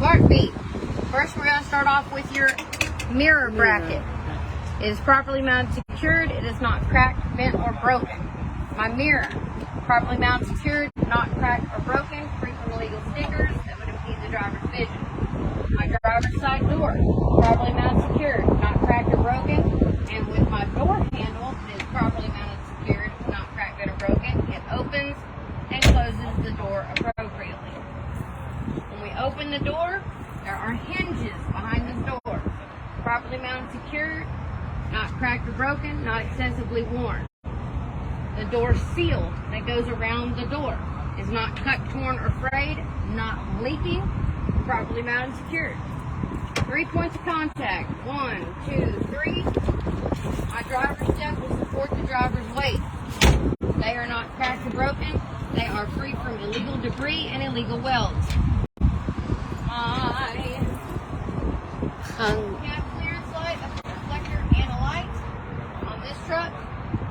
Guard feet. First, we're going to start off with your mirror bracket. It is properly mounted, secured. It is not cracked, bent, or broken. My mirror, properly mounted, secured, not cracked or broken, free from illegal stickers that would impede the driver's vision. My driver's side door, properly mounted, secured, not cracked or broken, and with my door handle, it is properly mounted, secured, not cracked, bent, or broken. It opens and closes the door appropriately. When we open the door, there are hinges behind this door. Properly mounted, secured, not cracked or broken, not excessively worn. The door seal that goes around the door is not cut, torn, or frayed, not leaking, properly mounted, secured. 3 points of contact. 1, 2, 3. My driver's step will support the driver's weight. They are not cracked or broken. They are free from illegal debris and illegal welds. My cab clearance light, a reflector, and a light on this truck.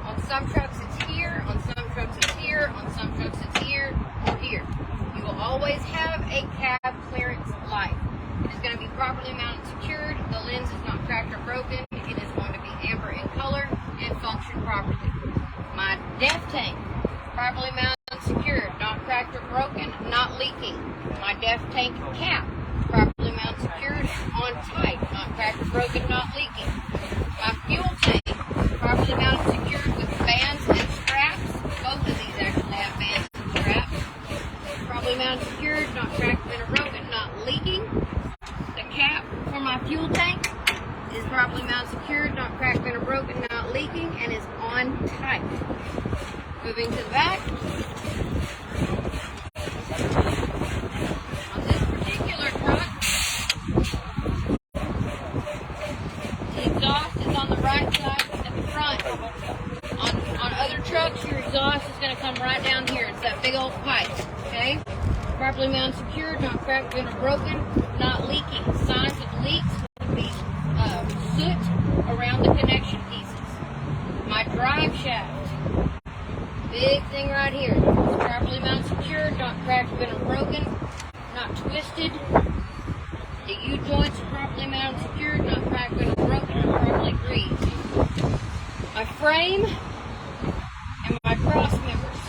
On some trucks it's here, on some trucks it's here, on some trucks it's here, or here. You will always have a cab clearance light. It is going to be properly mounted, secured. The lens is not cracked or broken. It is going to be amber in color and function properly. My def tank, properly mounted, secured, not cracked or broken, not leaking. My def tank cap, properly mounted, secured, on tight, not cracked or broken, not leaking. My fuel tank, properly mounted, secured with bands and straps. Both of these actually have bands and straps. Properly mounted, secured, not cracked, bent, or broken, not leaking. The cap for my fuel tank is properly mounted, secured, not cracked, bent, or broken, not leaking, and is on tight. Moving to the back. On this particular truck, the exhaust is on the right side at the front. On other trucks, your exhaust is going to come right down here. It's that big old pipe, okay? Properly mounted, secured, not cracked, bent, or broken, not leaking. Signs of leaks would be soot around the connection pieces. My drive shaft, big thing right here. It's properly mounted, secured, not cracked, bent, or broken, not twisted. The U-joints are properly mounted, secured, not cracked, bent, or broken, and properly greased. My frame and my cross members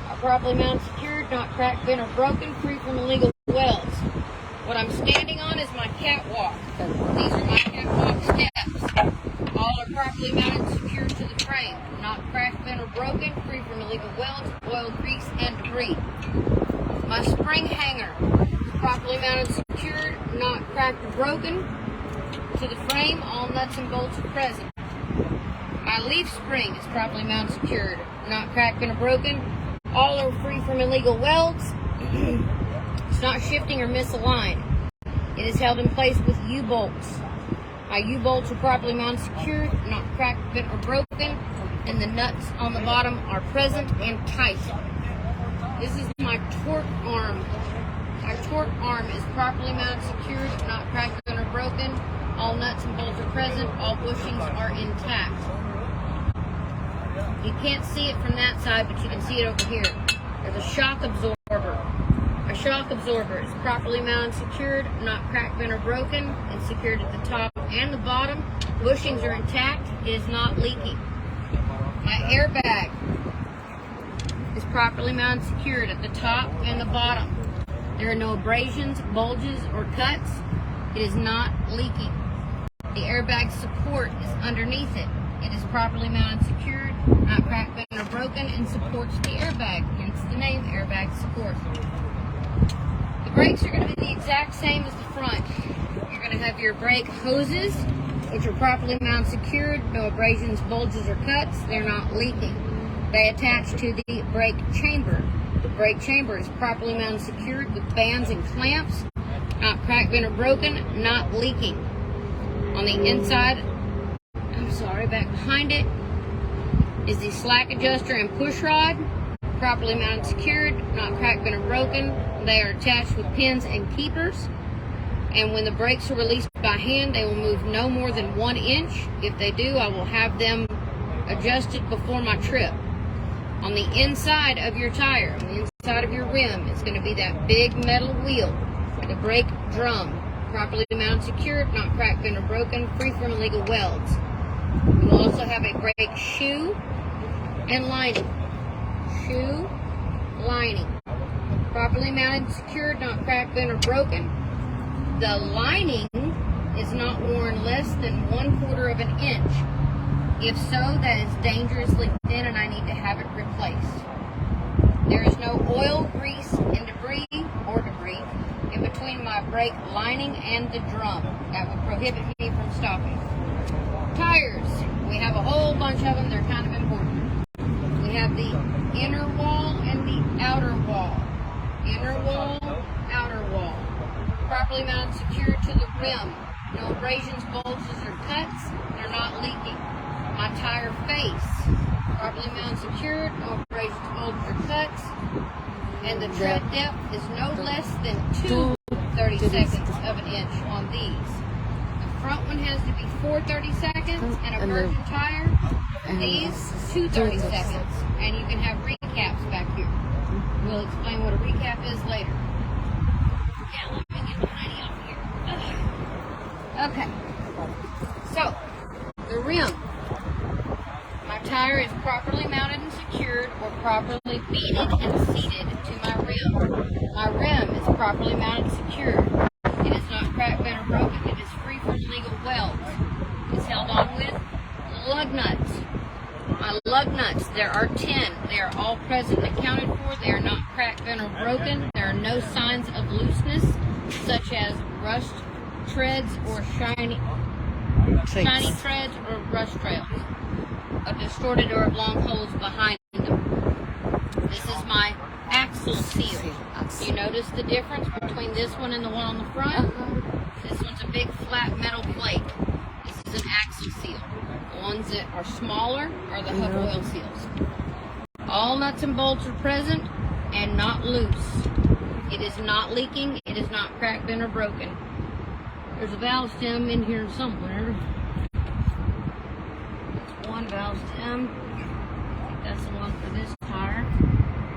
are properly mounted, secured, not cracked, bent, or broken, free from illegal welds. What I'm standing on is my catwalk. These are my catwalk steps. All are properly mounted, secured to the frame, not cracked, bent, or broken, free from illegal welds, oil, grease, and debris. My spring hanger is properly mounted, secured, not cracked or broken to the frame. All nuts and bolts are present. My leaf spring is properly mounted, secured, not cracked, bent, or broken. All are free from illegal welds. It's not shifting or misaligned. It is held in place with U-bolts. My U-bolts are properly mounted, secured, not cracked, bent, or broken, and the nuts on the bottom are present and tight. This is my torque arm. My torque arm is properly mounted, secured, not cracked, bent, or broken. All nuts and bolts are present. All bushings are intact. You can't see it from that side, but you can see it over here. There's a shock absorber. A shock absorber is properly mounted, secured, not cracked, bent, or broken, and secured at the top and the bottom. Bushings are intact. It is not leaking. My airbag is properly mounted, secured at the top and the bottom. There are no abrasions, bulges, or cuts. It is not leaking. The airbag support is underneath it. It is properly mounted, secured, not cracked, bent, or broken, and supports the airbag, hence the name airbag support. The brakes are going to be the exact same as the front. You're going to have your brake hoses, which are properly mounted, secured, no abrasions, bulges, or cuts. They're not leaking. They attach to the brake chamber. The brake chamber is properly mounted, secured with bands and clamps, not cracked, bent, or broken, not leaking. On the inside, back behind it is the slack adjuster and push rod, properly mounted, secured, not cracked, bent, or broken. They are attached with pins and keepers, and when the brakes are released by hand, they will move no more than 1 inch. If they do, I will have them adjusted before my trip. On the inside of your tire, on the inside of your rim, is going to be that big metal wheel. The brake drum, properly mounted, secured, not cracked, bent, or broken, free from illegal welds. You will also have a brake shoe and lining. Shoe, lining. Properly mounted, secured, not cracked, bent, or broken. The lining is not worn less than 1/4 of an inch. If so, that is dangerously thin and I need to have it replaced. There is no oil, grease, and debris in between my brake lining and the drum. That would prohibit me from stopping. Tires. We have a whole bunch of them. They're kind of important. We have the inner wall and the outer wall. Inner wall, outer wall. Properly mounted, secured to the rim. No abrasions, bulges, or cuts. They're not leaking. My tire face. Properly mounted, secured. No abrasions, bulges, or cuts. And the tread depth is no less than 2/32 of an inch on these. The front one has to be 4/32 and a virgin tire. These 2/32, and you can have recaps back here. We'll explain what a recap is later. Yeah, let me get tiny up here. Okay. So the rim. My tire is properly mounted and secured, or properly beaded and seated to my rim. My rim is properly mounted and secured. It is not cracked, bent, or broken. It is free from legal welds. It's held on with lug nuts. My lug nuts, there are 10. They are all present and accounted for. They are not cracked, bent, or broken. There are no signs of looseness, such as rust treads or shiny treads or rust trails of distorted or oblong holes behind them. This is my axle seal. You notice the difference between this one and the one on the front? This one's a big flat metal plate. This is an axle seal. The ones that are smaller are the hub oil seals. All nuts and bolts are present and not loose. It is not leaking. It is not cracked, bent, or broken. There's a valve stem in here somewhere. One valve stem. I think that's the one for this tire.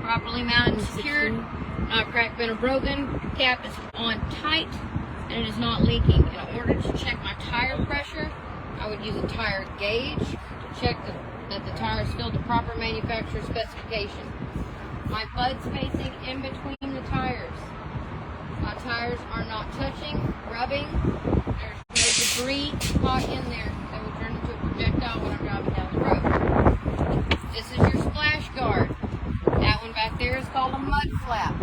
Properly mounted and secured, not cracked, bent, or broken. Cap is on tight and it is not leaking. In order to check my tire pressure, I would use a tire gauge to check that the tire is filled to proper manufacturer specification. My bud spacing in between the tires. My tires are not touching, rubbing. There's no debris caught in there that will turn into a projectile when I'm driving down the road. This is your splash guard. That one back there is called a mud flap.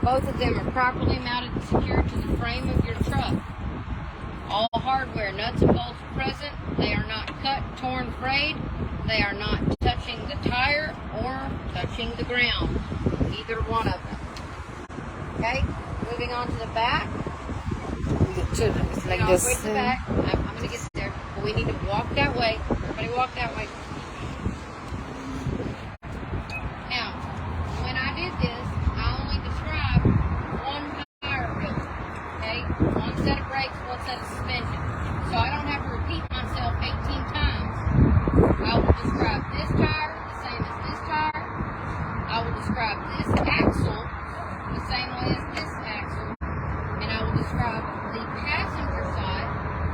Both of them are properly mounted and secured to the frame of your truck. All hardware, nuts and bolts are present. They are not cut, torn, frayed. They are not touching the tire or touching the ground. Either one of them. Okay, moving on to the back. It's like this. The back. I'm going to get there, but we need to walk that way. Everybody walk that way. Now, when I did this, I only described one tire really. Okay, one set of brakes, one set of suspension. So I don't have to repeat myself 18 times. I will describe this tire the same as this tire. I will describe this axle the same way as this axle. And I will describe the passenger side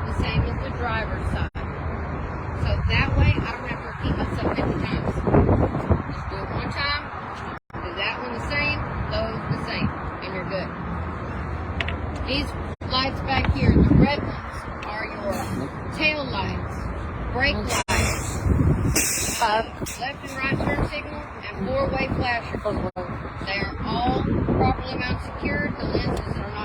the same as the driver's side. So that way I don't have to repeat myself 50 times. Just do it one time. Do that one the same. Those the same. And you're good. These lights back here, the red ones, are your tail lights, brake lights, left and right turn signal, and four-way flasher. They are all properly mounted secured. The lenses are not